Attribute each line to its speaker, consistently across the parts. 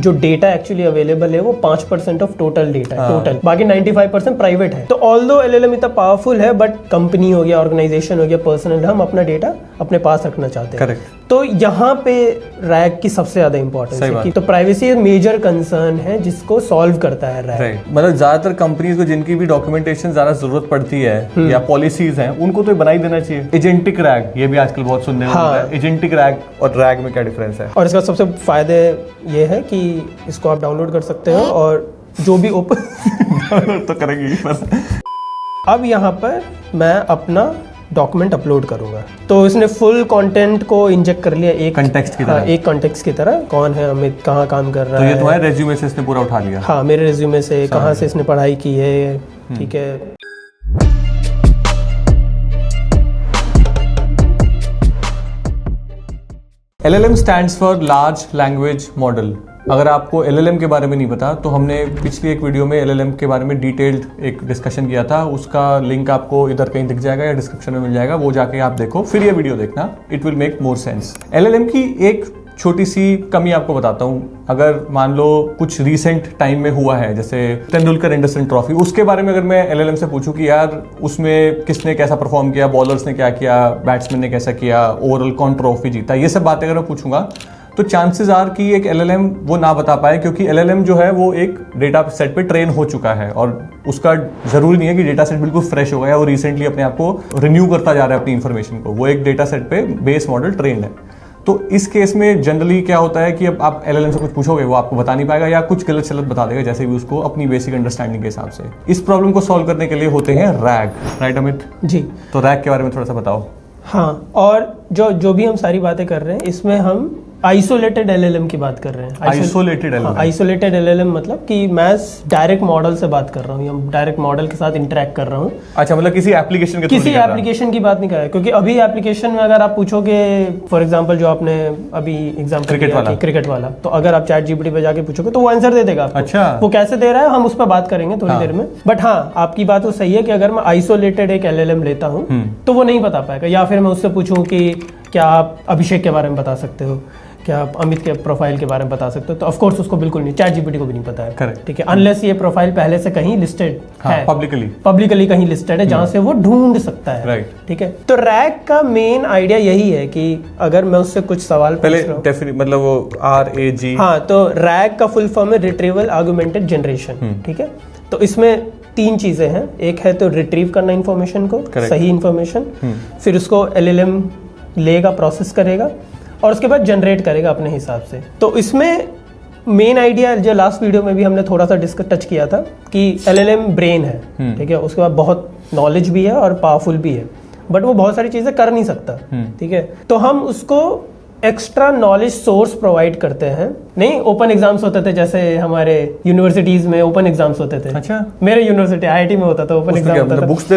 Speaker 1: जो data actually available है वो 5% ऑफ टोटल डेटा है, टोटल, बाकी 95% प्राइवेट है। तो ऑल्दो एलएलएम इतना पावरफुल है, बट कंपनी हो गया, ऑर्गेनाइजेशन हो गया, पर्सनल, हम अपना डेटा अपने पास रखना चाहते हैं।
Speaker 2: करेक्ट।
Speaker 1: तो यहाँ पे रैग की सबसे ज्यादा इंपॉर्टेंस है कि तो प्राइवेसी एक मेजर कंसर्न है जिसको सॉल्व करता है रैग।
Speaker 2: राइट, मतलब ज्यादातर कंपनीज को जिनकी भी डॉक्यूमेंटेशन ज्यादा जरूरत पड़ती है या पॉलिसीज हैं, उनको तो बना ही देना चाहिए। एजेंटिक रैग, ये भी आजकल बहुत सुनने में मिल रहा है। एजेंटिक रैग और रैग में क्या डिफरेंस है?
Speaker 1: और इसका सबसे फायदे ये है कि इसको आप डाउनलोड कर सकते हो और जो भी ओपन
Speaker 2: तो करेंगे बस।
Speaker 1: अब यहाँ पर मैं अपना डॉक्यूमेंट अपलोड करूंगा, तो इसने फुल कंटेंट को इंजेक्ट कर लिया एक
Speaker 2: कंटेक्स्ट की तरह।
Speaker 1: एक कॉन्टेक्स्ट की तरह, कौन है अमित, कहाँ काम कर रहा
Speaker 2: तो
Speaker 1: है।
Speaker 2: ये तुम्हारे रेज्यूमे से इसने पूरा उठा लिया?
Speaker 1: हाँ, मेरे रेज्यूमे से, कहाँ से इसने पढ़ाई की है, ठीक है।
Speaker 2: LLM stands for large language model. अगर आपको LLM के बारे में नहीं पता तो हमने पिछली एक वीडियो में LLM के बारे में डिटेल्ड एक डिस्कशन किया था, उसका लिंक आपको इधर कहीं दिख जाएगा या डिस्क्रिप्शन में मिल जाएगा, वो जाके आप देखो, फिर ये वीडियो देखना, it will make more sense. LLM की एक छोटी सी कमी आपको बताता हूँ। अगर मान लो कुछ रीसेंट टाइम में हुआ है, जैसे तेंदुलकर एंडरसन ट्रॉफी, उसके बारे में अगर मैं LLM से पूछूं कि यार उसमें किसने कैसा परफॉर्म किया, बॉलर्स ने क्या किया, बैट्समैन ने कैसा किया, ओवरऑल कौन ट्रॉफी जीता, ये सब बातें अगर मैं पूछूंगा तो चांसेस आर कि एक LLM वो ना बता पाए, क्योंकि LLM जो है वो एक डेटा सेट पे ट्रेन हो चुका है और उसका जरूरी नहीं है कि डेटा सेट बिल्कुल फ्रेश हो गया, वो रिसेंटली अपने आप को रिन्यू करता जा रहा है अपनी इन्फॉर्मेशन को, वो एक डेटा सेट पे बेस मॉडल ट्रेंड है। तो इस केस में जनरली क्या होता है कि अब आप LLM से कुछ पूछोगे वो आपको बता नहीं पाएगा या कुछ गलत सलत बता देगा, जैसे भी उसको अपनी बेसिक अंडरस्टैंडिंग के हिसाब से। इस प्रॉब्लम को सॉल्व करने के लिए होते हैं रैग, राइट अमित?
Speaker 1: जी।
Speaker 2: तो रैग के बारे में थोड़ा सा बताओ।
Speaker 1: हाँ, और जो भी हम सारी बातें कर रहे हैं इसमें हम आइसोलेटेड LLM की बात कर रहे हैं।
Speaker 2: Isolated LLM?
Speaker 1: आइसोलेटेड LLM मतलब कि मैं डायरेक्ट मॉडल से बात कर रहा हूँ या डायरेक्ट मॉडल के साथ इंटरेक्ट कर रहा हूँ।
Speaker 2: अच्छा, मतलब किसी एप्लीकेशन के
Speaker 1: किसी एप्लीकेशन की बात नहीं कर रहा है, क्योंकि अभी एप्लीकेशन में अगर आप पूछोगे, फॉर एग्जांपल जो आपने अभी एग्जांपल क्रिकेट वाला, तो अगर आप ChatGPT पे जाके पूछोगे तो वो आंसर दे देगा आपको।
Speaker 2: अच्छा, वो
Speaker 1: कैसे दे रहा है हम उस पर बात करेंगे थोड़ी देर में। बट हाँ, आपकी बात तो सही है कि अगर मैं आइसोलेटेड एक LLM लेता हूँ तो वो नहीं बता पाएगा। या फिर मैं उससे पूछूं कि क्या आप अभिषेक के बारे में बता सकते हो, क्या आप अमित के प्रोफाइल के बारे में बता सकते हो, तो ऑफ कोर्स उसको बिल्कुल नहीं, ChatGPT को भी नहीं पता है।
Speaker 2: करेक्ट,
Speaker 1: ठीक है, अनलेस ये प्रोफाइल पहले से कहीं लिस्टेड है,
Speaker 2: पब्लिकली
Speaker 1: कहीं लिस्टेड है जहां से वो ढूंढ सकता है।
Speaker 2: राइट,
Speaker 1: ठीक है। तो रैग का मेन आइडिया यही है कि अगर मैं उससे कुछ सवाल
Speaker 2: पहले मतलब वो RAG,
Speaker 1: हाँ, तो रैग का फुल फॉर्म है रिट्रीवल आर्गुमेंटेड जनरेशन। ठीक है, तो इसमें 3 चीजें हैं। एक है तो रिट्रीव करना इन्फॉर्मेशन को, सही इन्फॉर्मेशन, फिर उसको LLM लेगा, प्रोसेस करेगा और उसके बाद जनरेट करेगा अपने हिसाब से। तो इसमें मेन आइडिया जो लास्ट वीडियो में भी हमने थोड़ा सा टच किया था कि LLM ब्रेन है, ठीक है, उसके बाद बहुत नॉलेज भी है और पावरफुल भी है, बट वो बहुत सारी चीजें कर नहीं सकता। ठीक है, तो हम उसको एक्स्ट्रा नॉलेज सोर्स प्रोवाइड करते हैं। नहीं, ओपन एग्जाम्स होते थे, जैसे हमारे यूनिवर्सिटीज में ओपन एग्जाम्स होते थे।
Speaker 2: अच्छा,
Speaker 1: मेरे यूनिवर्सिटी IIT में होता था, ओपन एग्जाम होता था,
Speaker 2: बुक्स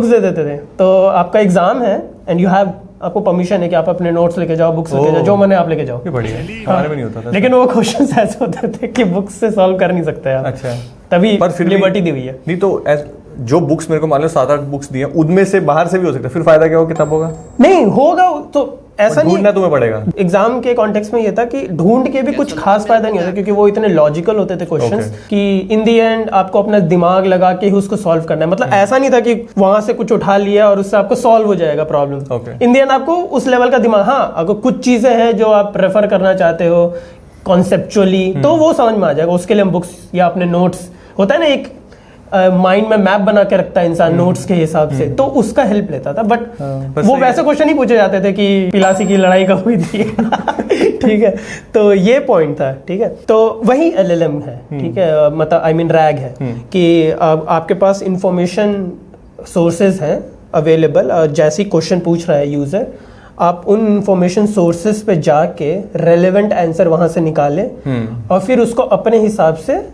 Speaker 2: दे देते थे।
Speaker 1: तो आपका एग्जाम है एंड यू हैव, आपको परमिशन है कि आप अपने नोट्स लेके जाओ, बुक्स लेके जाओ, जो मन है आप लेके जाओ।
Speaker 2: बढ़िया, हमारे में नहीं होता था।
Speaker 1: लेकिन वो क्वेश्चंस ऐसे होते थे कि बुक्स से सॉल्व कर नहीं सकते आप।
Speaker 2: अच्छा,
Speaker 1: तभी लिबर्टी दी हुई है।
Speaker 2: नहीं तो जो बुक्स मेरे को मान लो 7-8 बुक्स दी हैं, उनमें से बाहर से भी हो सकता है, फिर फायदा क्या होगा, किताब होगा? नहीं
Speaker 1: होगा, तो ऐसा नहीं,
Speaker 2: ढूंढना तुम्हें पड़ेगा।
Speaker 1: एग्जाम के कॉन्टेक्स्ट में ये था कि ढूंढ के भी कुछ खास फायदा नहीं होता, क्योंकि वो इतने लॉजिकल होते थे क्वेश्चंस कि इन दी एंड आपको अपना दिमाग लगा के ही उसको सॉल्व करना है। मतलब ऐसा नहीं था कि वहां से कुछ उठा लिया और उससे आपको सॉल्व हो जाएगा प्रॉब्लम। इन दी एंड आपको उस लेवल का दिमाग, हाँ, अगर कुछ चीजें हैं जो आप प्रेफर करना चाहते हो कॉन्सेप्चुअली, तो वो समझ में आ जाएगा। उसके लिए हम बुक्स या अपने नोट्स, होता है ना एक माइंड में मैप बना के रखता है इंसान नोट्स के हिसाब से, तो उसका हेल्प लेता था। बट वो वैसे क्वेश्चन ही पूछे जाते थे कि पिलासी की लड़ाई कब हुई थी। ठीक है, तो ये पॉइंट था। ठीक है, तो वही LLM है। ठीक है, मतलब आई मीन रैग है कि आपके पास इंफॉर्मेशन सोर्सेज हैं अवेलेबल, जैसी क्वेश्चन पूछ रहा है यूजर, आप उन इंफॉर्मेशन सोर्सेज पे जाके रेलेवेंट आंसर वहां से निकाले और फिर उसको अपने हिसाब से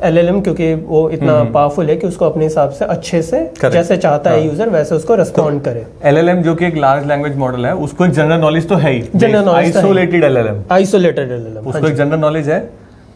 Speaker 1: LLM, क्योंकि वो इतना पावरफुल है कि उसको अपने हिसाब से अच्छे से जैसे चाहता है यूजर वैसे उसको रेस्पॉन्ड करे।
Speaker 2: LLM जो कि एक लार्ज लैंग्वेज मॉडल है, उसको एक जनरल नॉलेज तो है ही,
Speaker 1: जनरल नॉलेज,
Speaker 2: आइसोलेटेड
Speaker 1: LLM
Speaker 2: उसको एक जनरल नॉलेज है,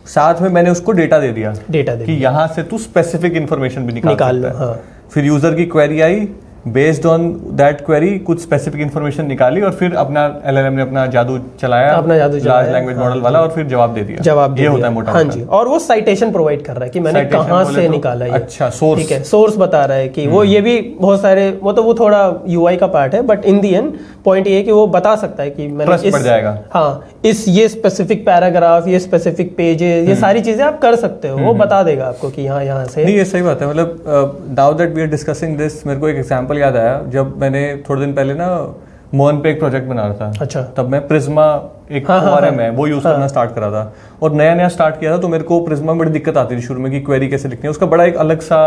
Speaker 2: साथ में मैंने उसको डेटा दे दिया कि यहाँ से तू स्पेसिफिक इन्फॉर्मेशन भी निकाल लो। हाँ। फिर यूजर की query I, based on that query कुछ स्पेसिफिक इन्फॉर्मेशन निकाली और फिर अपना एलएलएम ने अपना जादू चलाया, लार्ज लैंग्वेज मॉडल वाला, और फिर जवाब दे दिया। ये होता है मोटा।
Speaker 1: हाँ जी, और वो साइटेशन प्रोवाइड कर रहा है कि मैंने कहाँ से निकाला ये।
Speaker 2: अच्छा, सोर्स, ठीक
Speaker 1: है, सोर्स बता रहा है कि वो ये भी बहुत सारे वो थोड़ा यूआई का पार्ट है, but in the and point ये है कि वो बता सकता है कि मैंने
Speaker 2: बढ़ जाएगा।
Speaker 1: हाँ, ये स्पेसिफिक पैराग्राफ, ये स्पेसिफिक पेजेस, ये सारी चीजें आप कर सकते हो, वो बता देगा आपको कि यहाँ से।
Speaker 2: नहीं, ये सही बात है। मतलब now that we are discussing this, मेरे को एक एग्जांपल याद आया। जब मैंने थोड़े दिन पहले ना मोहन पे एक प्रोजेक्ट बना रहा था।
Speaker 1: अच्छा।
Speaker 2: तब मैं प्रिज्मा एक ORM है वो यूज करना स्टार्ट करा था, और नया स्टार्ट किया था, तो मेरे को प्रिज्मा में बड़ी दिक्कत आती थी शुरू में कि क्वेरी कैसे लिखनी है। उसका बड़ा एक अलग सा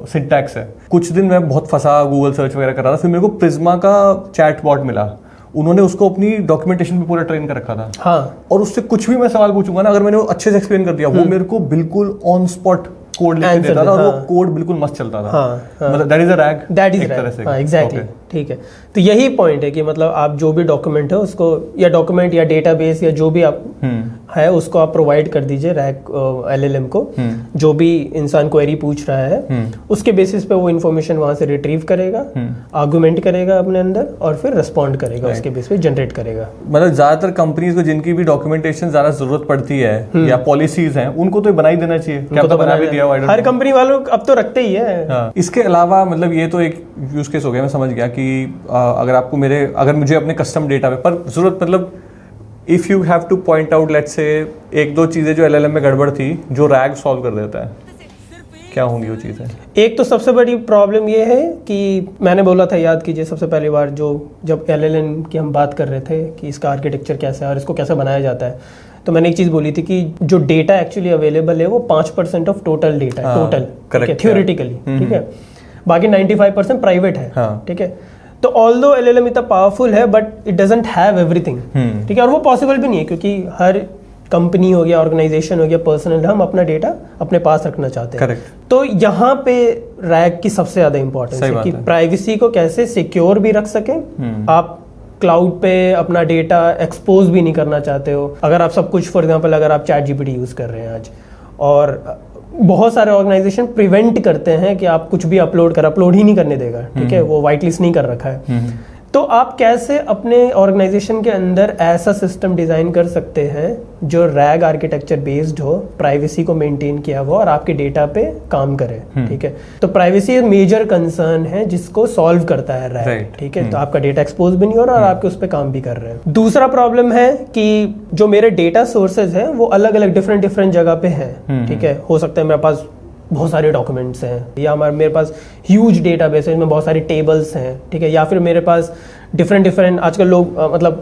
Speaker 2: सिंटैक्स है। कुछ दिन मैं बहुत फंसा, गूगल सर्च वगैरह कर रहा था, फिर मेरे को प्रिज्मा का चैट बॉट मिला। उन्होंने उसको अपनी डॉक्यूमेंटेशन पे पूरा ट्रेन कर रखा था।
Speaker 1: हाँ।
Speaker 2: और उससे कुछ भी मैं सवाल पूछूंगा ना, अगर मैंने वो अच्छे से एक्सप्लेन कर दिया, वो मेरे को बिल्कुल ऑन स्पॉट कोड लिख के देता था, और वो कोड बिल्कुल मस्त चलता था। मतलब that is a rag,
Speaker 1: that is rag. हाँ, एग्जैक्टली, ठीक है। तो यही पॉइंट है कि मतलब आप जो भी डॉक्यूमेंट है उसको, या डॉक्यूमेंट या डेटाबेस या जो भी आप है उसको आप प्रोवाइड कर दीजिए रैग एलएलएम को। जो भी इंसान क्वेरी पूछ रहा है उसके बेसिस पे वो इन्फॉर्मेशन वहां से रिट्रीव करेगा, आर्गुमेंट करेगा अपने अंदर, और फिर रिस्पॉन्ड करेगा, उसके बेस पे जनरेट करेगा।
Speaker 2: मतलब ज्यादातर कंपनीज को जिनकी भी डॉक्यूमेंटेशन ज्यादा जरूरत पड़ती है या पॉलिसीज हैं, उनको तो बना ही देना चाहिए। क्या तो बना भी दिया,
Speaker 1: हर कंपनी वालों अब तो रखते ही है।
Speaker 2: हाँ। इसके अलावा मतलब ये तो एक यूज केस हो गया, मैं समझ गया कि अगर मुझे अपने कस्टम डेटा पर जरूरत, मतलब if you have two point out let's say एक दो चीजें जो एलएलएम में गड़बड़ थी जो रैग सॉल्व कर देता है, क्या होंगी वो चीजें?
Speaker 1: एक तो सबसे बड़ी प्रॉब्लम ये है कि मैंने बोला था, याद कीजिए सबसे पहली बार जब एलएलएम की हम बात कर रहे थे कि इसका आर्किटेक्चर कैसा है और इसको कैसे बनाया जाता है, तो मैंने एक चीज बोली थी कि जो डेटा एक्चुअली अवेलेबल है वो 5% ऑफ टोटल डेटा है, टोटल थ्योरेटिकली, ठीक है। बाकी 95% प्राइवेट है, ठीक है। तो ऑल्दो एलएलएम इतना पावरफुल है but it doesn't have everything, ठीक है। और वो पॉसिबल भी नहीं है क्योंकि हर कंपनी हो गया, ऑर्गेनाइजेशन हो गया, पर्सनल, हम अपना डेटा अपने पास रखना चाहते हैं। तो यहाँ पे रैग की सबसे ज्यादा इंपॉर्टेंस है कि प्राइवेसी को कैसे सिक्योर भी रख सके। आप क्लाउड पे अपना डेटा एक्सपोज भी नहीं करना चाहते हो। अगर आप सब कुछ, फॉर एग्जांपल अगर आप चैट जीपीटी यूज कर रहे हैं आज, और बहुत सारे ऑर्गेनाइजेशन प्रिवेंट करते हैं कि आप कुछ भी अपलोड ही नहीं करने देगा, ठीक है, वो वाइट लिस्ट नहीं कर रखा है। तो आप कैसे अपने ऑर्गेनाइजेशन के अंदर ऐसा सिस्टम डिजाइन कर सकते हैं जो रैग आर्किटेक्चर बेस्ड हो, प्राइवेसी को मेंटेन किया हुआ और आपके डेटा पे काम करे, ठीक है। तो प्राइवेसी एक मेजर कंसर्न है जिसको सॉल्व करता है रैग, ठीक है। तो आपका डेटा एक्सपोज भी नहीं हो रहा और आपके उस पर काम भी कर रहे हैं। दूसरा प्रॉब्लम है कि जो मेरे डेटा सोर्सेज हैं वो अलग अलग डिफरेंट जगह पे हैं, ठीक है। हो सकता है मेरे पास बहुत सारे डॉक्यूमेंट्स हैं, या मेरे पास ह्यूज डेटाबेस है, इसमें बहुत सारी टेबल्स हैं, ठीक है। या फिर मेरे पास डिफरेंट आजकल लोग मतलब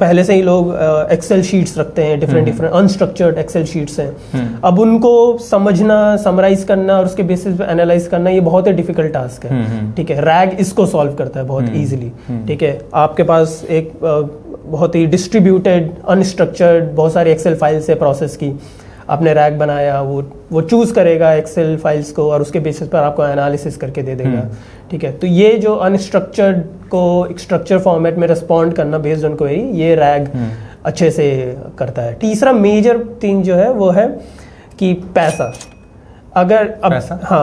Speaker 1: पहले से ही लोग एक्सेल शीट्स रखते हैं, डिफरेंट अनस्ट्रक्चर्ड एक्सेल शीट्स हैं। अब उनको समझना, समराइज करना और उसके बेसिस पे एनालाइज करना, ये बहुत ही डिफिकल्ट टास्क है, ठीक है। रैग इसको सॉल्व करता है बहुत ईजिली, ठीक है। आपके पास एक बहुत ही डिस्ट्रीब्यूटेड अनस्ट्रक्चर्ड बहुत सारी एक्सेल फाइल्स है प्रोसेस की, आपने रैग बनाया, वो चूज करेगा एक्सेल फाइल्स को और उसके बेसिस पर आपको एनालिसिस करके दे देगा, ठीक है। तो ये जो अनस्ट्रक्चर्ड को स्ट्रक्चर फॉर्मेट में रिस्पॉन्ड करना बेस्ड ऑन क्वेरी, ये रैग अच्छे से करता है। तीसरा मेजर थिंग जो है वो है कि पैसा। अगर अब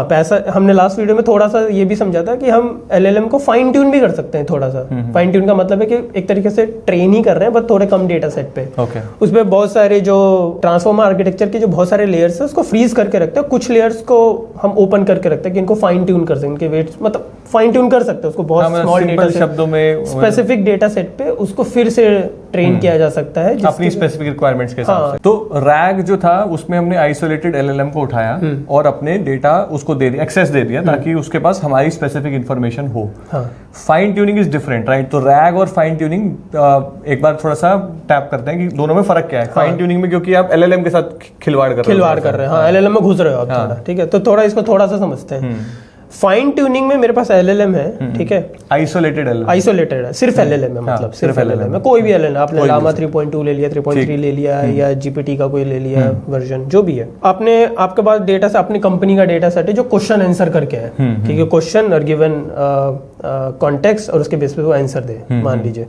Speaker 1: पैसा हमने लास्ट वीडियो में थोड़ा सा ये भी समझा था कि हम एलएलएम को फाइन ट्यून भी कर सकते हैं थोड़ा सा। फाइन ट्यून का मतलब है कि एक तरीके से ट्रेन ही कर रहे हैं बस थोड़े कम डेटा सेट पे। उसमें बहुत सारे जो ट्रांसफॉर्मर आर्किटेक्चर के जो बहुत सारे लेयर्स है उसको फ्रीज करके रखते हैं, कुछ लेयर्स को हम ओपन करके रखते हैं कि इनको फाइन ट्यून कर सकें, इनके वेट्स मतलब फाइन ट्यून कर सकते हैं उसको बहुत स्मॉल डेटा
Speaker 2: शब्दों में,
Speaker 1: स्पेसिफिक डेटा सेट पे उसको फिर से ट्रेन किया जा सकता है
Speaker 2: अपनी स्पेसिफिक रिक्वायरमेंट्स के हिसाब से। तो रैग जो था उसमें हमने आइसोलेटेड एलएलएम को उठाया और अपने डेटा उसको दे दिया, एक्सेस दे दिया ताकि उसके पास हमारी स्पेसिफिक इंफॉर्मेशन हो। Fine tuning is different, right? तो रैग और फाइन ट्यूनिंग एक बार थोड़ा सा टैप करते हैं कि दोनों में फर्क क्या है। फाइन ट्यूनिंग में क्योंकि आप एलएलएम के साथ खिलवाड़ कर रहे हैं, एलएलएम में घुस रहे हो आप थोड़ा, ठीक है। तो थोड़ा इसको थोड़ा सा समझते हैं। फाइन ट्यूनिंग में मेरे पास एलएलएम है, ठीक है, आइसोलेटेड है, सिर्फ एलएलएम है, मतलब सिर्फ एलएलएम है। कोई भी एलएलएम, आपने लामा 3.2 ले लिया, 3.3 ले लिया, या जीपीटी का कोई ले लिया वर्जन, जो भी है, आपके पास डेटा से अपनी कंपनी का डेटा सेट है जो क्वेश्चन आंसर करके है, ठीक है। क्वेश्चन और गिवन कॉन्टेक्स्ट और उसके बेस पे वो आंसर दे, मान लीजिए,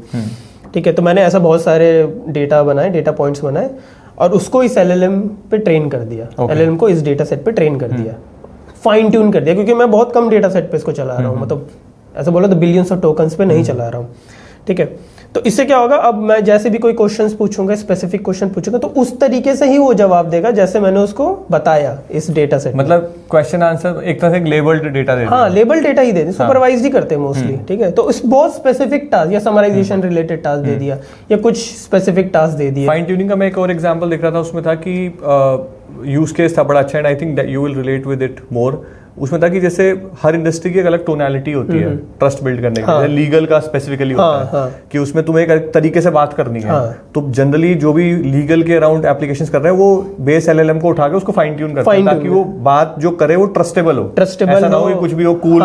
Speaker 2: ठीक है। तो मैंने ऐसा बहुत सारे डेटा पॉइंट्स बनाए और उसको इस एलएलएम पे ट्रेन कर दिया, एलएलएम को इस डेटा सेट पे ट्रेन कर दिया, फाइन ट्यून कर दिया, क्योंकि मैं बहुत कम डेटा सेट पे इसको चला रहा हूँ, मतलब
Speaker 1: ऐसा बोला तो बिलियंस ऑफ टोकन्स पे नहीं चला रहा हूँ, ठीक है। तो इससे क्या होगा, अब मैं जैसे भी कोई क्वेश्चंस पूछूंगा, स्पेसिफिक क्वेश्चन पूछूंगा, तो उस तरीके से ही वो जवाब देगा जैसे मैंने उसको बताया इस डेटा सेट।
Speaker 2: मतलब क्वेश्चन आंसर एक तरह से लेबल्ड डेटा दे,
Speaker 1: हाँ लेबल डेटा ही दे दी, सुपरवाइज ही करते हैं मोस्टली, ठीक है। तो इस बहुत स्पेसिफिक टास्क या समराइजेशन रिलेटेड टास्क दे दिया या कुछ स्पेसिफिक टास्क दे दिया।
Speaker 2: फाइन ट्यूनिंग का मैं एक और एग्जांपल देख रहा था, उसमें था कि यूज केस था बड़ा अच्छा, and I think you will relate with it more. उसमें था कि जैसे हर इंडस्ट्री की एक अलग टोनैलिटी होती है ट्रस्ट बिल्ड करने के लिए, लीगल का स्पेसिफिकली होता है कि उसमें तुम्हें एक तरीके से बात करनी है। तो जनरली जो भी लीगल के अराउंड एप्लीकेशंस कर रहे हैं वो बेस एलएलएम को उठा के उसको फाइन ट्यून करते हैं ताकि वो बात जो करे वो ट्रस्टेबल हो, ऐसा ना हो कि कुछ भी हो कूल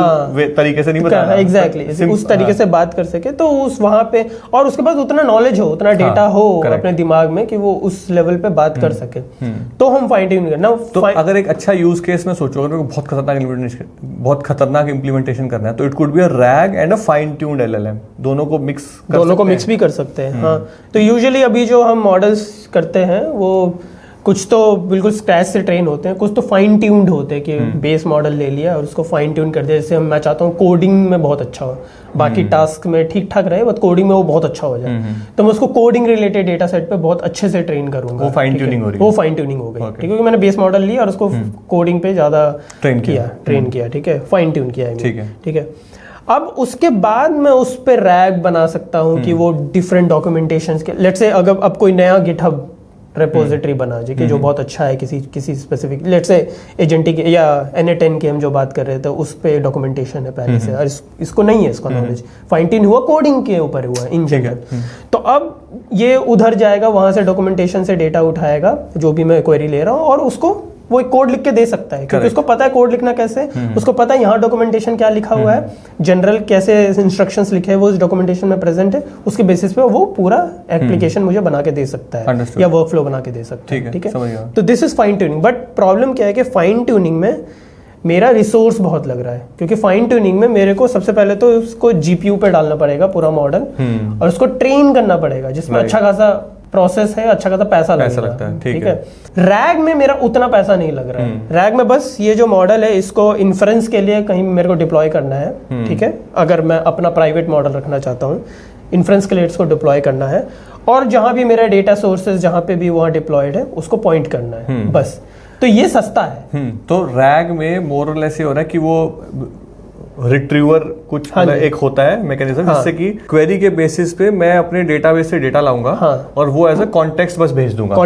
Speaker 2: तरीके से नहीं बताना।
Speaker 1: एग्जैक्टली उस तरीके से बात कर सके, तो उस वहां पे, और उसके बाद उतना नॉलेज हो, उतना डेटा हो अपने दिमाग में कि वो उस लेवल पे बात कर सके, तो हम फाइन ट्यून करना।
Speaker 2: तो अगर एक अच्छा यूज केस में सोचो, अगर बहुत खतरनाक इंप्लीमेंटेशन करना है, तो it could be a rag and a fine tuned LLM, दोनों को मिक्स भी
Speaker 1: कर सकते हैं। हाँ, तो यूजुअली अभी जो हम मॉडल्स करते हैं वो कुछ तो बिल्कुल स्क्रैच से ट्रेन होते हैं, कुछ तो फाइन ट्यून्ड होते हैं कि बेस मॉडल ले लिया और उसको फाइन ट्यून कर दिया। जैसे मैं चाहता हूँ कोडिंग में बहुत अच्छा हो, बाकी टास्क में ठीक ठाक रहे, बट कोडिंग में वो बहुत अच्छा हो जाए, तो मैं उसको कोडिंग रिलेटेड डेटा सेट पे बहुत अच्छे से ट्रेन करूंगा।
Speaker 2: वो फाइन ट्यूनिंग हो रही है,
Speaker 1: वो फाइन ट्यूनिंग हो गई, ठीक है, क्योंकि मैंने बेस मॉडल लिया और उसको कोडिंग पे ज्यादा ट्रेन किया, ठीक है, फाइन ट्यून किया, ठीक है। अब उसके बाद मैं उस पे रैग बना सकता हूँ कि वो डिफरेंट डॉक्यूमेंटेशंस के, लेट्स से अगर अब कोई नया गिटहब रेपोजिटरी बना जी कि जो बहुत अच्छा है किसी स्पेसिफिक, लेट्स से एजेंटिक या NA10 की हम जो बात कर रहे थे उस पे डॉक्यूमेंटेशन है पहले से, और इसको नहीं है, इसका नॉलेज फाइन ट्यून हुआ कोडिंग के ऊपर हुआ इन जनरल। तो अब ये उधर जाएगा, वहां से डॉक्यूमेंटेशन से डेटा उठाएगा जो भी मैं क्वेरी ले रहा हूँ, और उसको वो एक कोड लिख के दे सकता है, क्योंकि उसको पता है कोड लिखना कैसे, उसको पता है यहाँ डॉक्यूमेंटेशन क्या लिखा हुआ है, जनरल कैसे इंस्ट्रक्शंस लिखे हैं वो उस डॉक्यूमेंटेशन में प्रेजेंट है, उसके बेसिस पे वो पूरा एप्लीकेशन मुझे बना के दे सकता है या वर्कफ्लो बना के दे सकता है, ठीक है। तो this is fine tuning. But problem क्या है कि फाइन ट्यूनिंग में मेरा रिसोर्स बहुत लग रहा है, क्योंकि फाइन ट्यूनिंग में मेरे को सबसे पहले तो उसको जीपीयू पे डालना पड़ेगा पूरा मॉडल, और उसको ट्रेन करना पड़ेगा, जिसमें अच्छा खासा प्रोसेस है, अच्छा खासा पैसा लगता है, ठीक है। रैग में मेरा उतना पैसा नहीं लग रहा है। रैग में बस ये जो मॉडल है इसको इन्फ्रेंस के लिए कहीं मेरे को डिप्लॉय करना है, ठीक है, अगर मैं अपना प्राइवेट मॉडल रखना चाहता हूँ, इन्फ्रेंस के लिए इसको डिप्लॉय करना है, और जहां भी मेरा डेटा सोर्सेज जहां पे भी वहां डिप्लॉयड है उसको पॉइंट करना है, बस। तो ये सस्ता है।
Speaker 2: तो रैग में मोर और लेस ये हो रहा है कि वो रिट्रीवर कुछ एक होता है मैकेनिज्म, जिससे कि क्वेरी के बेसिस पे मैं अपने डेटाबेस से डेटा लाऊंगा, और वो एज अ कॉन्टेक्स्ट बस भेज दूंगा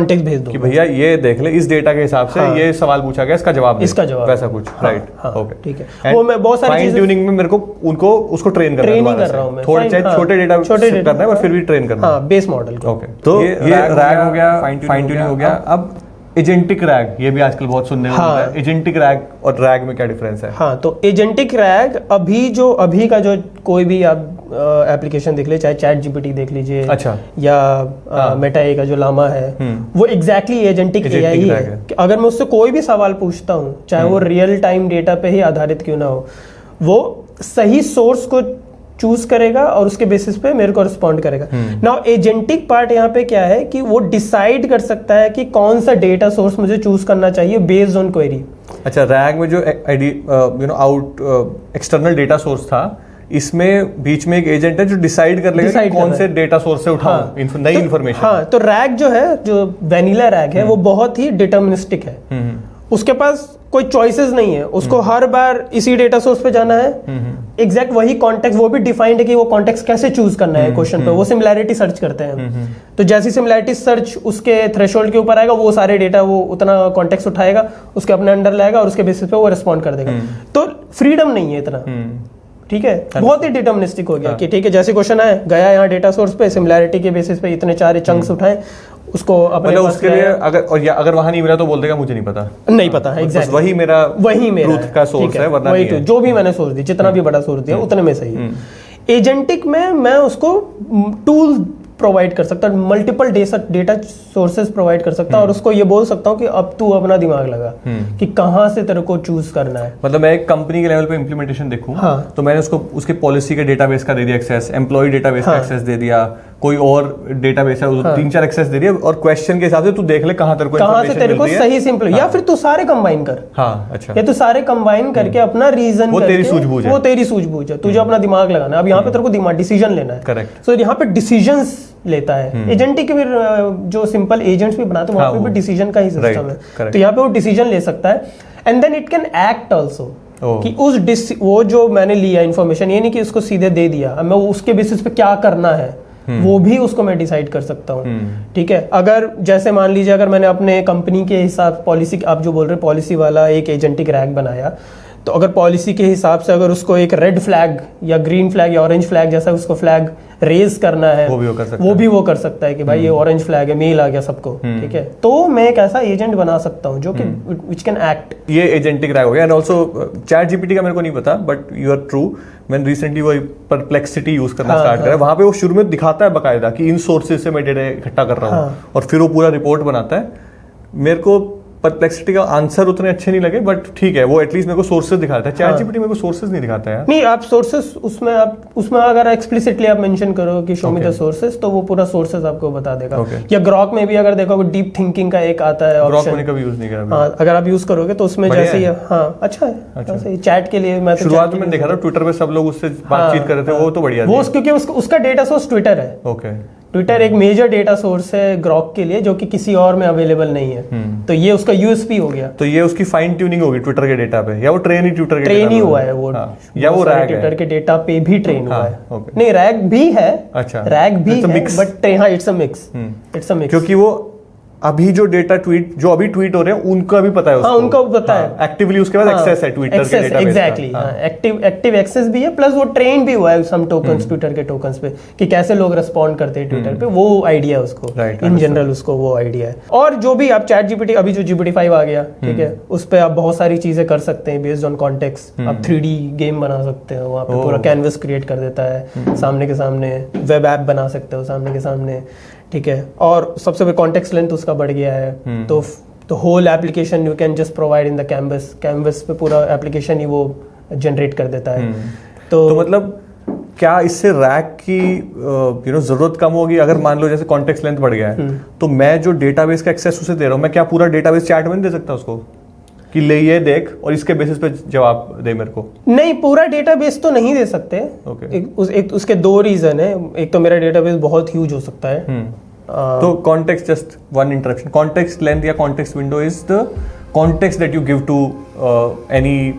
Speaker 2: कि भैया ये देख ले, इस डेटा के हिसाब से ये सवाल पूछा गया, इसका जवाब वैसा कुछ, राइट, ओके, ठीक है। वो मैं बहुत सारी फाइन ट्यूनिंग में मेरे को उसको ट्रेन कर रहा हूं, थोड़े छोटे डेटा करना है पर फिर भी ट्रेन करना है बेस मॉडल को। ओके, तो ये रैग हो गया, फाइन ट्यूनिंग हो गया। अब एजेंटिक रैग, ये भी आजकल बहुत सुनने में मिलता है। एजेंटिक रैग और रैग में क्या डिफरेंस है?
Speaker 1: हाँ, तो एजेंटिक रैग अभी का जो कोई भी आप एप्लीकेशन देख ले, चाहे चैट जीपीटी देख लीजिए, अच्छा, या मेटा ए का जो लामा है, वो एग्जैक्टली एजेंटिक एआई ही है। अगर मैं उससे कोई भी सवाल पूछता हूँ, चाहे वो रियल टाइम डेटा पे ही आधारित क्यों ना हो, वो सही सोर्स को चूज करेगा और उसके बेसिस पे मेरे को रिस्पॉन्ड करेगा। नाउ एजेंटिक पार्ट यहाँ पे क्या है कि वो डिसाइड कर सकता है कि कौन सा डेटा सोर्स मुझे चूज करना चाहिए बेस्ड ऑन क्वेरी।
Speaker 2: अच्छा, रैग में जो एक्सटर्नल डेटा सोर्स था, इसमें बीच में एक एजेंट है जो डिसाइड कर लेगा कौन से डेटा सोर्स से उठाऊं नई इंफॉर्मेशन।
Speaker 1: हाँ, तो रैग जो है, जो वैनिला रैग है, वो बहुत ही डिटर्मिनिस्टिक है। उसके पास कोई चॉइसेस नहीं है, उसको हर बार इसी डेटा सोर्स पे जाना है, एग्जैक्ट वही कॉन्टेक्स्ट, वो भी डिफाइंड है कि वो कॉन्टेक्स्ट कैसे चूज करना है क्वेश्चन पे। वो सिमिलैरिटी सर्च करते हैं, तो जैसी सिमिलैरिटी सर्च उसके थ्रेशोल्ड के ऊपर आएगा, वो सारे डेटा वो उतना कॉन्टेक्स्ट उठाएगा, उसके अपने अंडर लाएगा और उसके बेसिस पे वो रिस्पॉन्ड कर देगा। तो फ्रीडम नहीं है इतना, ठीक है, बहुत ही डिटर्मिनिस्टिक हो गया कि ठीक है, जैसे क्वेश्चन आए, गया यहाँ डेटा सोर्स पे, सिमिलैरिटी के बेसिस पे इतने चार चंक्स उठाए, उसको अपने
Speaker 2: उसके लिए अगर वहां नहीं मिला तो बोल देगा मुझे नहीं पता
Speaker 1: है, एग्जैक्टली
Speaker 2: वही मेरा ट्रूथ का सोर्स है, वरना
Speaker 1: वही जो भी मैंने सोर्स दी, जितना भी बड़ा सोर्स दिया उतने में सही है। एजेंटिक में मैं उसको टूल प्रोवाइड कर सकता हूँ, मल्टीपल डेटा सोर्सेज प्रोवाइड कर सकता हूँ, और उसको ये बोल सकता हूँ कि अब तू अपना दिमाग लगा कि कहाँ से तेरे को चूज करना है।
Speaker 2: मतलब मैं एक कंपनी के लेवल पे इम्प्लीमेंटेशन देखूं, तो मैंने उसको उसके पॉलिसी के डेटाबेस का दे दिया एक्सेस, एम्प्लॉय डेटाबेस का एक्सेस दे दिया, कोई और डेटाबेस है,
Speaker 1: हाँ।
Speaker 2: 3-4 एक्सेस दे रही है और क्वेश्चन के हिसाब से तू देख ले कहाँ तेरे को
Speaker 1: कहाँ से तेरे को
Speaker 2: मिल रही है।
Speaker 1: सही सिंपल, या फिर तू सारे कंबाइन कर,
Speaker 2: हाँ अच्छा,
Speaker 1: या तू सारे कंबाइन करके अपना रीजन,
Speaker 2: वो तेरी सूझबूझ है,
Speaker 1: वो तेरी सूझबूझ है, तुझे अपना दिमाग लगाना है। अब यहाँ पे तेरे को दिमाग डिसीजन लेना है,
Speaker 2: करेक्ट।
Speaker 1: सो यहाँ पे डिसीजंस लेता है एजेंटिक के, फिर जो सिंपल एजेंट्स भी बनाते हैं वहाँ पे भी डिसीजन का ही सिस्टम है, तो यहाँ पे वो डिसीजन ले सकता है। And then it can act also, कि उस वो जो मैंने लिया इन्फॉर्मेशन, ये नहीं कि उसको सीधे दे दिया, अब मैं उसके बेसिस पे क्या करना है वो भी उसको मैं डिसाइड कर सकता हूँ। ठीक है, अगर जैसे मान लीजिए अगर मैंने अपने कंपनी के हिसाब पॉलिसी, आप जो बोल रहे हैं पॉलिसी वाला एक एजेंटिक रैग बनाया, तो अगर पॉलिसी के हिसाब से अगर उसको एक रेड फ्लैग या ग्रीन फ्लैग या ऑरेंज फ्लैग जैसा उसको फ्लैग रेज करना है, वो भी वो कर सकता है कि भाई ये ऑरेंज फ्लैग है, मेल आ गया सबको, ठीक है, तो मैं एक ऐसा एजेंट बना सकता हूँ जो कि विच कैन एक्ट।
Speaker 2: ये एजेंटिक रैग हो गया। एंड ऑल्सो चैट जीपीटी का मेरे को नहीं पता, बट यू आर ट्रू, मैंने रिसेंटली वो परप्लेक्सिटी यूज करना स्टार्ट करा, वहां पे वो शुरू में दिखाता है बकायदा कि इन सोर्सेज से मैं डेटा इकट्ठा कर रहा हूँ, और फिर वो पूरा रिपोर्ट बनाता है। मेरे को परप्लेक्सिटी का आंसर उतने अच्छे नहीं लगे, बट ठीक है, वो एटलीस्ट मेरे को सोर्सेज दिखाता है। चैट जीपीटी मेरे को सोर्सेज नहीं दिखाता है।
Speaker 1: नहीं, आप सोर्सेज उसमें अगर एक्सप्लिसिटली आप मेंशन करो कि शो मी द सोर्सेज, तो वो पूरा सोर्सेज आपको बता देगा। या ग्रॉक में भी अगर देखो डीप थिंकिंग का एक आता है ऑप्शन,
Speaker 2: ग्रॉक मैंने कभी यूज नहीं किया।
Speaker 1: हाँ, अगर आप यूज करोगे तो उसमें जैसे ही अच्छा है, चैट के लिए मैं
Speaker 2: शुरुआत में देखा था ट्विटर पे सब लोग उससे बातचीत कर रहे थे, वो तो बढ़िया,
Speaker 1: वो क्योंकि उसका डेटा सोर्स ट्विटर है।
Speaker 2: ओके,
Speaker 1: ट्विटर एक मेजर डेटा सोर्स है ग्रॉक के लिए, जो कि किसी और में अवेलेबल नहीं है, तो ये उसका यूएसपी हो गया।
Speaker 2: तो ये उसकी फाइन ट्यूनिंग होगी ट्विटर के डेटा पे, या वो ट्रेन ही ट्विटर के
Speaker 1: ट्रेन ही हुआ है वो,
Speaker 2: या वो रैग
Speaker 1: ट्विटर के डेटा पे भी ट्रेन हुआ है। नहीं, रैग भी है,
Speaker 2: अच्छा,
Speaker 1: रैग भी है, बट हाँ, इट्स अ मिक्स,
Speaker 2: क्योंकि वो अभी जो डेटा जो अभी ट्वीट हो रहे हैं उनका भी पता है उसको।
Speaker 1: हाँ, उनका पता है
Speaker 2: एक्टिवली, उसके बाद एक्सेस है ट्विटर के डेटाबेस,
Speaker 1: एग्जैक्टली, एक्टिव एक्सेस भी है, प्लस वो ट्रेन भी हुआ है सम टोकन्स ट्विटर के टोकन्स पे, कि कैसे लोग रिस्पॉन्ड करते हैं ट्विटर पे, वो आइडिया है उसको, इन जनरल उसको वो आइडिया है। और जो भी आप चैट जीपीटी, अभी जो GPT-5 आ गया, ठीक है, उस पे आप बहुत सारी चीजें कर सकते हैं बेस्ड ऑन कॉन्टेक्स्ट। आप 3D गेम बना सकते हो, वहाँ पे पूरा कैनवस क्रिएट कर देता है सामने के सामने, वेब ऐप बना सकते हो सामने के सामने, ठीक है। और सबसे बड़ा कॉन्टेक्स्ट लेंथ उसका बढ़ गया है, तो whole application you can just provide in the canvas पे पूरा एप्लीकेशन ही वो जनरेट कर देता है।
Speaker 2: तो मतलब क्या इससे रैग की जरूरत कम होगी? अगर मान लो जैसे कॉन्टेक्स्ट लेंथ बढ़ गया है, तो मैं जो डेटाबेस का एक्सेस उसे दे रहा हूँ, मैं क्या पूरा डेटाबेस चैट में नहीं दे सकता उसको कि ले ये देख और इसके बेसिस पे जवाब दे मेरे को?
Speaker 1: नहीं, पूरा डेटाबेस तो नहीं दे सकते। एक उसके दो रीजन है, एक तो मेरा डेटाबेस बहुत ह्यूज हो सकता है,
Speaker 2: तो context, just one interruption, context length या context window is the context that you give to any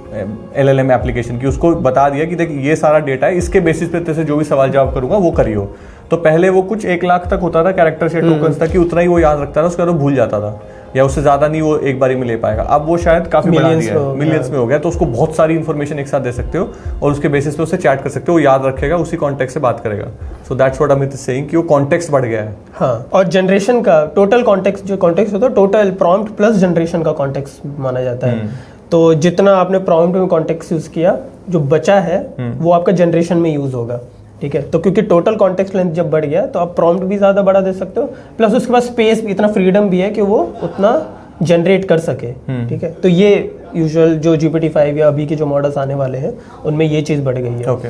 Speaker 2: LLM application, की उसको बता दिया कि देख ये सारा डेटा है, इसके बेसिस पे तेरे से जो भी सवाल जवाब करूंगा वो करियो। तो पहले वो कुछ 1 लाख तक होता था कैरेक्टर्स या टोकन्स तक, कि उतना ही वो याद रखता था, उसके बाद वो भूल जाता था, या उससे ज्यादा नहीं वो एक बारी में ले पाएगा। अब वो शायद काफी बढ़ा दिया है, मिलियंस में हो गया, तो उसको बहुत सारी इन्फॉर्मेशन एक साथ दे सकते हो और उसके बेसिस पे उससे चैट कर सकते हो, वो याद रखेगा, उसी कॉन्टेक्स्ट से बात करेगा। So that's what Amit is saying कि वो कॉन्टेक्स्ट बढ़ गया है।
Speaker 1: हाँ, और जनरेशन का टोटल कॉन्टेक्स्ट, जो कॉन्टेक्स्ट होता है टोटल प्रॉम्प्ट प्लस जनरेशन का कॉन्टेक्स्ट माना जाता है। तो जितना आपने प्रॉम्प्ट में कॉन्टेक्स्ट यूज किया, जो बचा है वो आपका जनरेशन में यूज होगा, ठीक है। तो क्योंकि टोटल कॉन्टेक्स्ट लेंथ जब बढ़ गया, तो आप प्रॉम्प्ट भी ज्यादा बड़ा दे सकते हो, प्लस उसके पास स्पेस भी, इतना फ्रीडम भी है कि वो उतना जनरेट कर सके, ठीक है। तो ये यूजुअल जो GPT-5 या अभी के जो मॉडल्स आने वाले हैं उनमें ये चीज बढ़ गई है।
Speaker 2: ओके,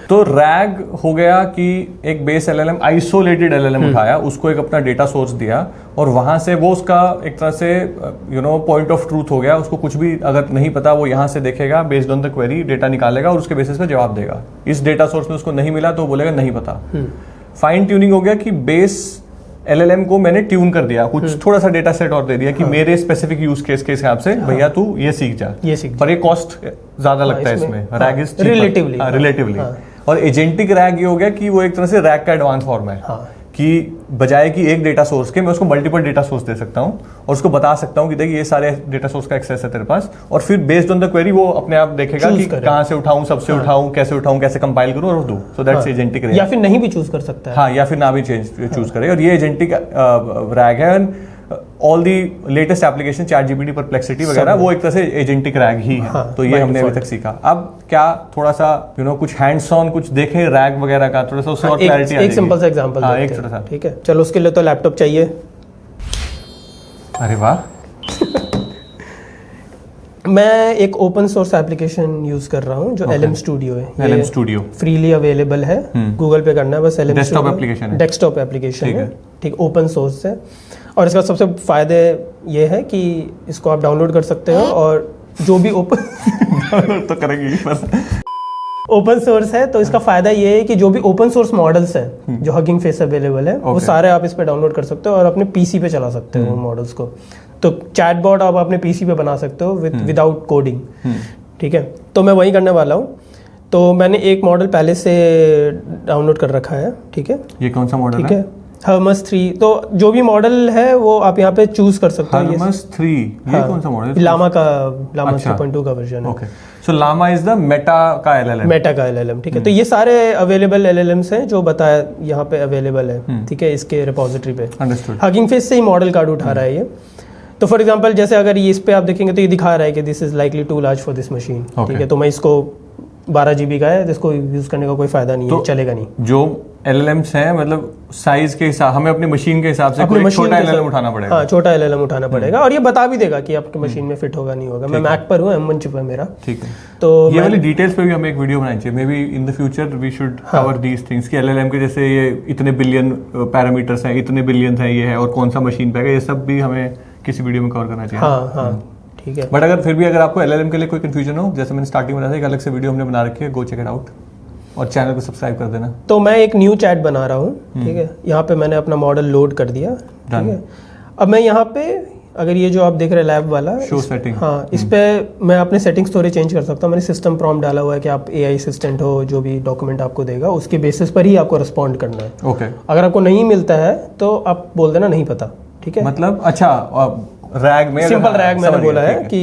Speaker 2: तो रैग हो गया कि एक बेस LLM, आइसोलेटेड LLM उठाया, उसको एक अपना डेटा सोर्स दिया, और वहां से वो उसका एक तरह से पॉइंट ऑफ ट्रूथ हो गया। उसको कुछ भी अगर नहीं पता, वो यहाँ से देखेगा, based on the query data निकालेगा और उसके बेसिस पे जवाब देगा। इस डेटा सोर्स में उसको नहीं मिला तो बोलेगा नहीं पता। फाइन ट्यूनिंग हो गया कि बेस LLM को मैंने ट्यून कर दिया, कुछ थोड़ा सा डेटा सेट और दे दिया कि मेरे स्पेसिफिक यूज केस के हिसाब से भैया तू ये सीख जा, पर ये कॉस्ट ज्यादा लगता है इसमें। Rag is relatively. और एजेंटिक रैग ये हो गया कि वो एक तरह से रैग का एडवांस फॉर्म है, कि बजाय कि एक डेटा सोर्स के मैं उसको मल्टीपल डेटा सोर्स दे सकता हूँ और उसको बता सकता हूँ कि देखिए ये सारे डेटा सोर्स का एक्सेस है तेरे पास, और फिर बेस्ड ऑन द क्वेरी वो अपने आप देखेगा कि कहाँ से उठाऊं, सबसे उठाऊं, कैसे कंपाइल करूं और दूं। So that's agentic rag.
Speaker 1: या फिर नहीं भी चूज कर सकता है,
Speaker 2: हाँ, या फिर ना भी चूज करे, और ये एजेंटिक रैग है। All the latest application, chat GPT, perplexity वगैरह, वो एक तरह से एजेंटिक रैग ही है। तो ये हमने अभी तक सीखा। अब क्या थोड़ा सा कुछ हैंड्स ऑन कुछ देखें रैग वगैरह का, थोड़ा सा उससे और क्लैरिटी आ जाएगी।
Speaker 1: एक सिंपल सा एग्जांपल,
Speaker 2: हाँ, एक छोटा सा,
Speaker 1: ठीक है। चलो, उसके लिए तो लैपटॉप चाहिए।
Speaker 2: अरे वाह
Speaker 1: मैं एक ओपन सोर्स एप्लीकेशन यूज कर रहा हूँ जो LM स्टूडियो है।
Speaker 2: LM स्टूडियो
Speaker 1: फ्रीली अवेलेबल है, गूगल पे करना है बस। LM
Speaker 2: डेस्कटॉप एप्लीकेशन है,
Speaker 1: डेस्कटॉप एप्लीकेशन है, ठीक, ओपन सोर्स है। और इसका सबसे फायदे ये है कि इसको आप डाउनलोड कर सकते हो और जो भी ओपन
Speaker 2: तो करेंगे पर
Speaker 1: ओपन सोर्स है तो इसका फायदा ये है कि जो भी ओपन सोर्स मॉडल्स हैं जो हगिंग फेस अवेलेबल है वो सारे आप इस पे डाउनलोड कर सकते हो और अपने पीसी पे चला सकते हो मॉडल्स को। तो चैटबॉट आप अपने पीसी पे बना सकते हो विदाउट कोडिंग, ठीक है। तो मैं वही करने वाला हूँ। तो मैंने एक मॉडल पहले से डाउनलोड कर रखा है, ठीक है।
Speaker 2: ये कौन सा मॉडल
Speaker 1: है? हर्मस 3। तो जो भी मॉडल है वो आप यहाँ पे चूज कर सकते हो।
Speaker 2: हर्मस 3 ये कौन सा मॉडल है?
Speaker 1: लामा 3.2 का वर्जन है।
Speaker 2: Okay, so Llama is the Meta का LLM।
Speaker 1: मेटा का LLM, ठीक है। तो ये सारे अवेलेबल LLMs हैं जो बताया यहाँ पे अवेलेबल है, ठीक है, इसके रिपोजिटरी पे।
Speaker 2: अंडरस्टूड।
Speaker 1: हगिंग फेस से ही मॉडल कार्ड उठा रहा है ये। तो फॉर एग्जांपल जैसे अगर ये इस पे आप देखेंगे तो ये दिखा रहा है कि this is likely too large for this machine, ठीक है। तो मैं इसको 12 GB का है, जिसको यूज करने का कोई फायदा नहीं है, चलेगा नहीं।
Speaker 2: जो LLMs हैं मतलब साइज के हिसाब, हमें अपनी मशीन के हिसाब से कोई छोटा LLM उठाना पड़ेगा।
Speaker 1: हाँ, छोटा LLM उठाना पड़ेगा और ये बता भी देगा कि आपकी मशीन में फिट होगा नहीं होगा। मैं मैक पर हूँ, M1 चिप है मेरा,
Speaker 2: ठीक है।
Speaker 1: तो
Speaker 2: ये वाली डिटेल्स पे भी हमें एक वीडियो बनानी चाहिए। Maybe in the future we should cover these things कि LLM के जैसे ये इतने बिलियन पैरामीटर्स हैं, इतने बिलियन हैं ये है, और कौन सा मशीन पे है, ये सब भी हमें किसी वीडियो में कवर करना चाहिए।
Speaker 1: हाँ, ठीक है।
Speaker 2: बट अगर फिर भी अगर आपको LLM के लिए कोई कंफ्यूजन हो, जैसे मैंने स्टार्टिंग में बताया, एक अलग से वीडियो हमने बना रखी है, गो चेक इट आउट और चैनल को सब्सक्राइब कर देना।
Speaker 1: तो मैं एक न्यू चैट बना रहा हूँ, ठीक है। यहाँ पे मैंने अपना मॉडल लोड कर दिया, ठीक है। अब मैं यहाँ पे अगर ये जो आप देख रहे हैं लैब वाला
Speaker 2: शो सेटिंग,
Speaker 1: हाँ, इस पे मैं अपने सेटिंग्स थोड़े चेंज कर सकता हूँ। मैंने सिस्टम प्रॉम्प्ट डाला हुआ है कि आप AI असिस्टेंट हो, जो भी डॉक्यूमेंट आपको देगा उसके बेसिस पर ही आपको रिस्पॉन्ड करना है।
Speaker 2: ओके।
Speaker 1: अगर आपको नहीं मिलता है तो आप बोल देना नहीं पता, ठीक है।
Speaker 2: मतलब अच्छा, रैग में
Speaker 1: सिंपल रैग मैंने बोला है कि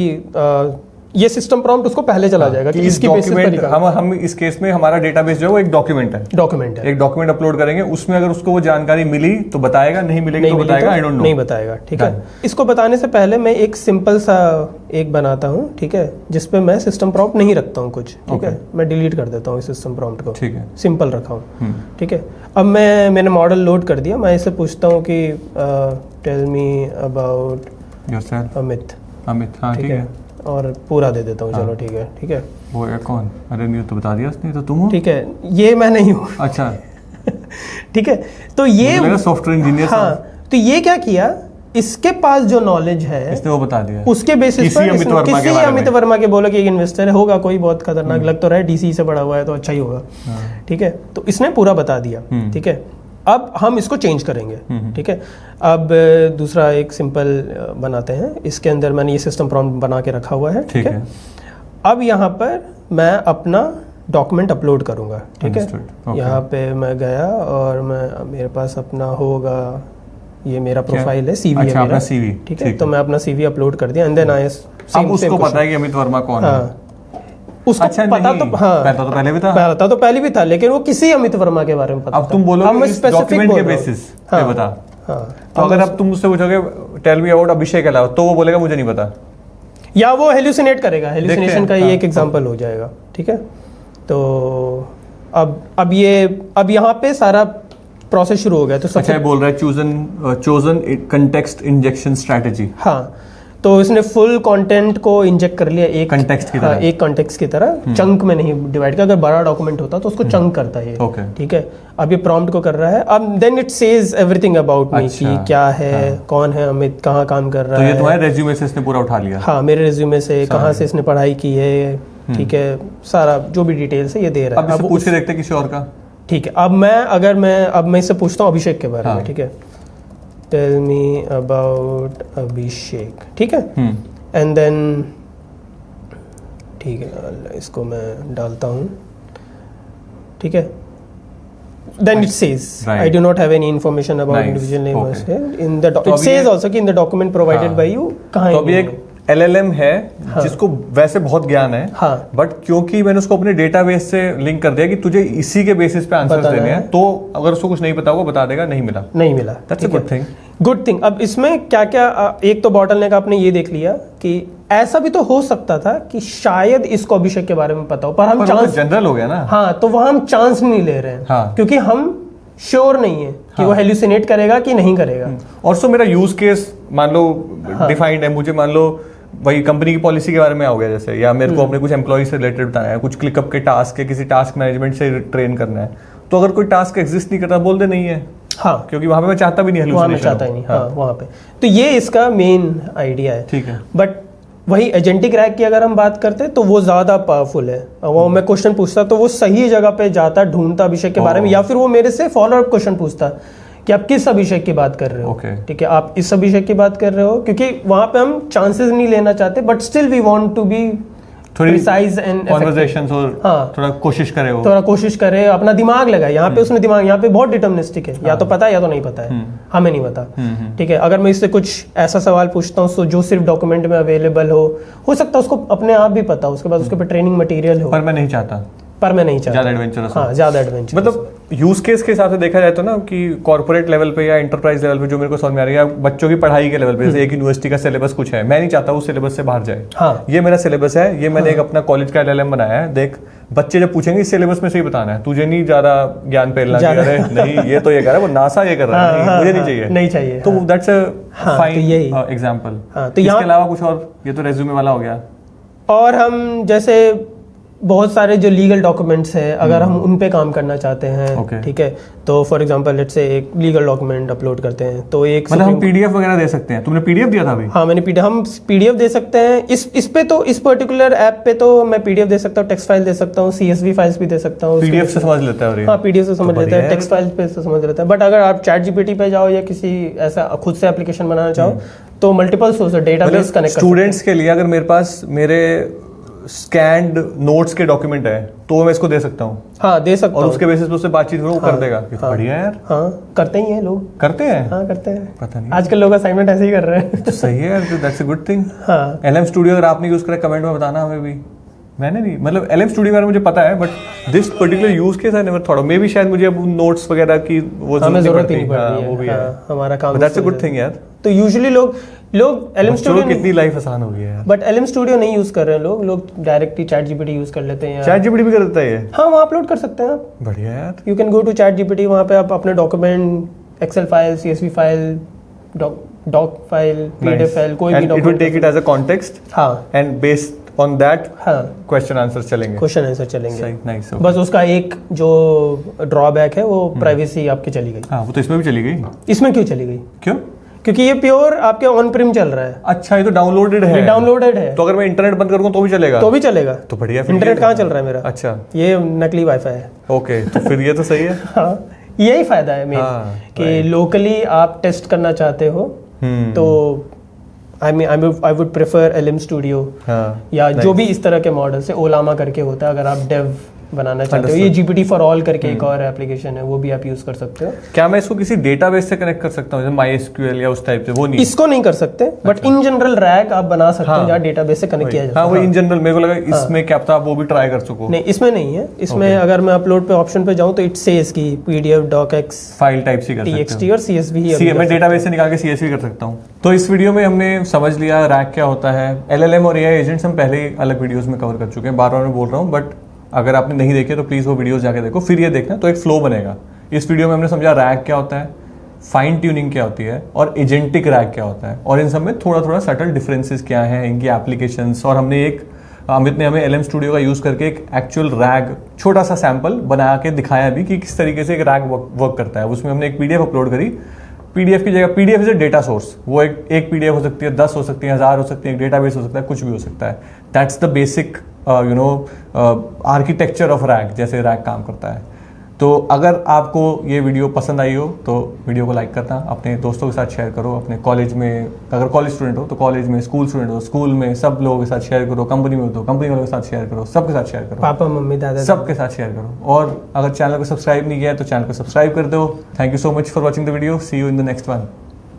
Speaker 1: ये सिस्टम प्रॉम्प्ट उसको पहले चला जाएगा कि इसकी बेसिस पर
Speaker 2: हम इस केस में हमारा डेटाबेस जो है वो एक डॉक्यूमेंट है, एक डॉक्यूमेंट अपलोड करेंगे, उसमें अगर उसको वो जानकारी मिली तो बताएगा, नहीं मिलेगी तो बताएगा आई डोंट नो,
Speaker 1: नहीं बताएगा, ठीक है। इसको बताने से पहले मैं एक सिंपल सा एक बनाता हूँ, ठीक है, जिसपे मैं सिस्टम प्रॉम्प्ट नहीं रखता हूँ कुछ, ठीक है। मैं डिलीट कर देता हूँ सिस्टम प्रॉम्प्ट को, ठीक है, सिंपल रखा हूँ, ठीक है। अब मैंने मॉडल लोड कर दिया। मैं इसे पूछता हूँ कि tell me about
Speaker 2: yourself.
Speaker 1: Amit,
Speaker 2: हाँ, ठीक है,
Speaker 1: और पूरा दे देता हूँ। चलो ठीक है, ठीक है।
Speaker 2: वो है कौन? अरे नहीं तो बता दिया उसने, तो तुम हो,
Speaker 1: ठीक है। ये मैं नहीं हूँ।
Speaker 2: अच्छा
Speaker 1: ठीक है। तो ये
Speaker 2: सॉफ्टवेयर इंजीनियर।
Speaker 1: हाँ, तो ये क्या किया, इसके पास जो नॉलेज है
Speaker 2: इसने वो बता दिया,
Speaker 1: उसके बेसिस पर किसी अमित वर्मा के बोला कि एक इन्वेस्टर है, होगा कोई बहुत खतरनाक, लग तो रहा है DC से पड़ा हुआ है तो अच्छा ही होगा, ठीक है। तो इसने पूरा बता दिया, ठीक है। अब हम इसको चेंज करेंगे, ठीक है। अब दूसरा एक सिंपल बनाते हैं। इसके अंदर मैंने ये सिस्टम प्रॉम्प्ट बना के रखा हुआ है, ठीक है। अब यहाँ पर मैं अपना डॉक्यूमेंट अपलोड करूँगा, ठीक है। यहाँ पे मैं गया और मेरे पास अपना होगा, ये मेरा प्रोफाइल है, CV है मेरा, ठीक है। तो मैं अपना CV अपलोड कर दिया एंड देन
Speaker 2: अब उसको पता है कि अमित वर्मा कौन है।
Speaker 1: उसको
Speaker 2: अच्छा,
Speaker 1: पता तो हाँ, पहले तो पहले भी था, लेकिन वो किसी अमित वर्मा के बारे में पता।
Speaker 2: अब तुम बोलोगे इस डॉक्यूमेंट के बेसिस पे बता। तो अगर अब तुम मुझसे पूछोगे टेल मी अबाउट अभिषेक अलावा, तो वो बोलेगा मुझे नहीं पता,
Speaker 1: या वो हेल्यूसिनेट करेगा। हेल्यूसिनेशन का ये एक एग्जांपल हो जाएगा, ठीक है। तो अब यहाँ पे सारा प्रोसेस शुरू हो गया। तो
Speaker 2: अच्छा, बोल रहा है चोजन कंटेक्स्ट इंजेक्शन स्ट्रेटजी।
Speaker 1: हाँ, तो इसने फुल कंटेंट को इंजेक्ट कर लिया एक
Speaker 2: कंटेक्स्ट की तरह,
Speaker 1: एक कंटेक्स्ट की तरह, चंक में नहीं डिवाइड किया। अगर बड़ा डॉक्यूमेंट होता तो उसको चंक करता है, ठीक है। अब ये प्रॉम्प्ट को कर रहा है। अब then it says everything about me, कि क्या है, कौन है अमित, कहाँ काम कर रहा है।
Speaker 2: तो ये तुम्हारे रेज्यूमे से इसने पूरा उठा लिया?
Speaker 1: हाँ, मेरे रेज्यूमे से, कहाँ से इसने पढ़ाई की है, ठीक है, सारा जो भी डिटेल्स है ये दे रहा है।
Speaker 2: अब पूछ के देखते किसी और का,
Speaker 1: ठीक है। अब मैं इससे पूछता हूँ अभिषेक के बारे में, ठीक है। टेल मी अबाउट अभिषेक, ठीक है। एंड देन ठीक है, इसको मैं डालता हूँ, ठीक है। Then it says, I do not have any information about individual name. In the it says also कि in the document provided by you कहाँ है।
Speaker 2: तो अभी एक LLM है जिसको वैसे बहुत ज्ञान है, बट क्योंकि मैंने उसको अपने डेटाबेस से लिंक कर दिया कि तुझे इसी के बेसिस पे आंसर्स देने हैं, तो अगर उसको कुछ नहीं पता होगा बता देगा नहीं मिला। That's a good thing.
Speaker 1: Good thing. अब इसमें क्या क्या, एक तो बॉटलनेक आपने ये देख लिया कि ऐसा भी तो हो सकता था कि शायद इसको अभिषेक के बारे में पता हो, पर हम चांस
Speaker 2: जनरल हो गया ना।
Speaker 1: हाँ, तो वह हम चांस नहीं ले रहे हैं, क्योंकि हम श्योर नहीं है कि वो हेल्यूसिनेट करेगा कि नहीं करेगा।
Speaker 2: और सो मेरा यूज केस मान लो डिफाइंड है, मुझे मान लो वही कंपनी की पॉलिसी के बारे में आ गया जैसे, या मेरे को अपने कुछ एम्प्लॉय से रिलेटेड बताना है, कुछ क्लिकअप के टास्क है, किसी टास्क मैनेजमेंट से ट्रेन करना है, तो अगर कोई टास्क एग्जिस्ट नहीं करता बोल दे नहीं है।
Speaker 1: हाँ,
Speaker 2: क्योंकि वहां पे मैं चाहता भी नहीं,
Speaker 1: वहाँ मैं चाहता ही नहीं। हाँ, वहाँ पे तो ये इसका मेन आइडिया है।
Speaker 2: ठीक है।
Speaker 1: बट वही एजेंटिक रैग की अगर हम बात करते हैं तो वो ज़्यादा पावरफुल है। वो मैं क्वेश्चन पूछता तो वो सही जगह पे जाता, ढूंढता अभिषेक के बारे में, या फिर वो मेरे से फॉलो अप क्वेश्चन पूछता कि आप किस अभिषेक की बात कर रहे हो। ठीक है, आप इस अभिषेक की बात कर रहे हो, क्योंकि वहां पे हम चांसेस नहीं लेना चाहते, but still we want to be
Speaker 2: थोड़ी
Speaker 1: प्रिसाइज एंड
Speaker 2: कन्वर्सेशंस और थोड़ा कोशिश करे, वो
Speaker 1: थोड़ा कोशिश करे, अपना दिमाग लगाए। यहाँ पे उसने दिमाग, यहाँ पे बहुत डिटर्मिनिस्टिक है, या तो पता है या तो नहीं पता है, हमें नहीं पता। ठीक है, अगर मैं इससे कुछ ऐसा सवाल पूछता हूँ जो सिर्फ डॉक्यूमेंट में अवेलेबल हो सकता है उसको अपने आप भी पता हो, उसके बाद उसके ऊपर ट्रेनिंग मटेरियल हो,
Speaker 2: पर मैं नहीं चाहता
Speaker 1: ज्यादा एडवेंचरस। हाँ, ज्यादा एडवेंचरस।
Speaker 2: मतलब यूज केस के हिसाब से देखा जाए तो ना, कि कॉर्पोरेट लेवल पे या एंटरप्राइज लेवल पे जो मेरे को समझ में आ रही है, बच्चों की पढ़ाई के लेवल पे, जैसे एक यूनिवर्सिटी का सिलेबस कुछ है, मैं नहीं चाहता उस सिलेबस से बाहर जाए।
Speaker 1: हाँ,
Speaker 2: ये मेरा सिलेबस है, ये मैंने एक अपना कॉलेज का LLM बनाया है। देख, बच्चे जब पूछेंगे इस सिलेबस में से ही बताना है, तुझे नहीं ज्यादा ज्ञान फैलना चाहिए। नहीं, ये तो ये कर रहा है, वो नासा ये कर रहा है, नहीं, मुझे नहीं चाहिए। तो दैट्स अ फाइन एग्जांपल। तो इसके अलावा कुछ और, ये तो रेज्यूमे वाला हो गया।
Speaker 1: और हम जैसे बहुत सारे जो लीगल डॉक्यूमेंट्स हैं, अगर हम उन पे काम करना चाहते हैं, ठीक है, तो फॉर एग्जांपल लेट्स से एक लीगल डॉक्यूमेंट अपलोड करते हैं, तो एक
Speaker 2: मतलब हम PDF वगैरह दे सकते हैं। तुमने PDF दिया था अभी?
Speaker 1: हाँ, मैंने हम PDF दे सकते हैं। इस पे तो, इस पर्टिकुलर ऐप पे तो मैं PDF दे सकता हूँ, टेक्स्ट फाइल दे सकता हूँ, CSV फाइल्स भी दे सकता हूँ।
Speaker 2: PDF से समझ लेता है?
Speaker 1: हाँ, PDF से समझ लेता है, टेक्स्ट फाइल पे से समझ लेता है। बट अगर आप ChatGPT पे जाओ या किसी ऐसा खुद से एप्लीकेशन बनाना चाहो तो multiple source database connect.
Speaker 2: Students के लिए अगर मेरे पास मेरे स्कैन्ड नोट्स के डॉक्यूमेंट है तो मैं इसको दे सकता हूँ?
Speaker 1: हाँ, दे सकता हूँ,
Speaker 2: और उसके बेसिस पे उससे बातचीत करो, वो कर देगा। बढ़िया यार।
Speaker 1: हाँ, करते ही हैं लोग।
Speaker 2: करते हैं?
Speaker 1: हाँ, करते हैं।
Speaker 2: पता नहीं,
Speaker 1: आजकल लोग असाइनमेंट ऐसे ही कर रहे हैं।
Speaker 2: तो सही है यार, दैट्स अ गुड थिंग।
Speaker 1: हाँ,
Speaker 2: LM स्टूडियो अगर आपने यूज करा कमेंट में बताना हमें भी। मैंने भी, मतलब LM स्टूडियो के बारे में मुझे पता है, but this particular use case I never thought of. May be शायद मुझे अब नोट्स वगैरह की वो
Speaker 1: जरूरत नहीं पड़ती है।
Speaker 2: वो भी है,
Speaker 1: हमारा काम।
Speaker 2: दैट्स अ गुड थिंग यार।
Speaker 1: तो यूजुअली लोग LM स्टूडियो,
Speaker 2: कितनी लाइफ आसान हो गई है यार।
Speaker 1: बट LM स्टूडियो नहीं यूज कर रहे हैं लोग डायरेक्टली ChatGPT यूज कर लेते हैं।
Speaker 2: ChatGPT भी कर देता है ये?
Speaker 1: हाँ, वहाँ अपलोड कर सकते हैं आप।
Speaker 2: बढ़िया यार।
Speaker 1: You can go to ChatGPT, वहाँ पे आप अपने document, Excel file, CSV file, doc file, PDF file, कोई भी
Speaker 2: document, it will take it as a context.
Speaker 1: हाँ,
Speaker 2: and based on that question answer चलेंगे।
Speaker 1: क्वेश्चन आंसर चलेंगे।
Speaker 2: सही, नाइस।
Speaker 1: बस उसका एक जो ड्रॉबैक है वो प्राइवेसी आपकी चली गई।
Speaker 2: हाँ, वो तो इसमें भी चली गई।
Speaker 1: इसमें क्यों चली गई?
Speaker 2: क्यों?
Speaker 1: क्योंकि ये प्योर आपके ऑन प्रिम चल रहा है।
Speaker 2: अच्छा, ये तो डाउनलोडेड है।
Speaker 1: डाउनलोडेड है,
Speaker 2: तो अगर मैं इंटरनेट बंद करूँ तो भी चलेगा?
Speaker 1: तो भी चलेगा।
Speaker 2: तो बढ़िया।
Speaker 1: इंटरनेट कहाँ चल रहा है मेरा?
Speaker 2: अच्छा,
Speaker 1: ये नकली वाईफाई है।
Speaker 2: ओके, तो फिर ये तो सही है।
Speaker 1: हाँ, यही फायदा है मेन, कि लोकली आप टेस्ट करना चाहते हो तो I would prefer LM studio, या जो भी इस तरह के मॉडल से ओलामा करके होता है। अगर आप डेव बनाना चाहते हो, ये GPT फॉर ऑल करके एक और एप्लीकेशन है, वो भी आप यूज कर सकते हो।
Speaker 2: क्या मैं इसको किसी डेटाबेस से कनेक्ट कर सकता हूँ, जैसे MySQL या उस टाइप से? वो नहीं,
Speaker 1: इसको नहीं कर सकते, बट इन जनरल रैग आप बना सकते हो जहाँ डेटाबेस से कनेक्ट किया जाता है।
Speaker 2: हाँ, वो इन जनरल, मेरे को लगा इसमें क्या पता आप वो भी ट्राई कर सको।
Speaker 1: नहीं, इसमें नहीं है। इसमें अगर मैं अपलोड पे ऑप्शन पे जाऊँ तो इट सेज की PDF, docx,
Speaker 2: फाइल टाइप से कर सकते
Speaker 1: TXT और CSV ही।
Speaker 2: मैं डेटाबेस से निकाल के CSV कर सकता हूँ। तो इस वीडियो में हमने समझ लिया रैग क्या होता है। LLM और AI एजेंट्स हम पहले ही अलग वीडियोस में कवर कर चुके हैं, बार बार मैं बोल रहा हूँ, बट अगर आपने नहीं देखे तो प्लीज़ वो वीडियोस जाके देखो, फिर ये देखना, तो एक फ्लो बनेगा। इस वीडियो में हमने समझा रैग क्या होता है, फाइन ट्यूनिंग क्या होती है, और एजेंटिक रैग क्या होता है, और इन सब में थोड़ा थोड़ा सटल डिफरेंसेस क्या हैं, इनकी एप्लीकेशंस, और हमने अमित ने हमें LM स्टूडियो का यूज़ करके एक एक्चुअल रैग छोटा सा सैम्पल बना के दिखाया भी कि किस तरीके से एक रैग वर्क करता है। उसमें हमने एक PDF अपलोड करी। PDF की जगह, PDF is a data source, वो एक PDF हो सकती है, 10 हो सकती है, 1000 हो सकती है, एक डेटाबेस हो सकता है, कुछ भी हो सकता है। That's the basic architecture of rag, जैसे रैग काम करता है। तो अगर आपको ये वीडियो पसंद आई हो तो वीडियो को लाइक करना, अपने दोस्तों के साथ शेयर करो, अपने कॉलेज में, अगर कॉलेज स्टूडेंट हो तो कॉलेज में, स्कूल स्टूडेंट हो स्कूल में, सब लोगों के साथ शेयर करो, कंपनी में हो तो कंपनी वालों के साथ शेयर करो, सबके साथ शेयर करो,
Speaker 1: पापा मम्मी दादा
Speaker 2: सबके साथ शेयर करो। और अगर चैनल को सब्सक्राइब नहीं किया है तो चैनल को सब्सक्राइब कर दो। Thank you so much for watching the video. See you in the next one.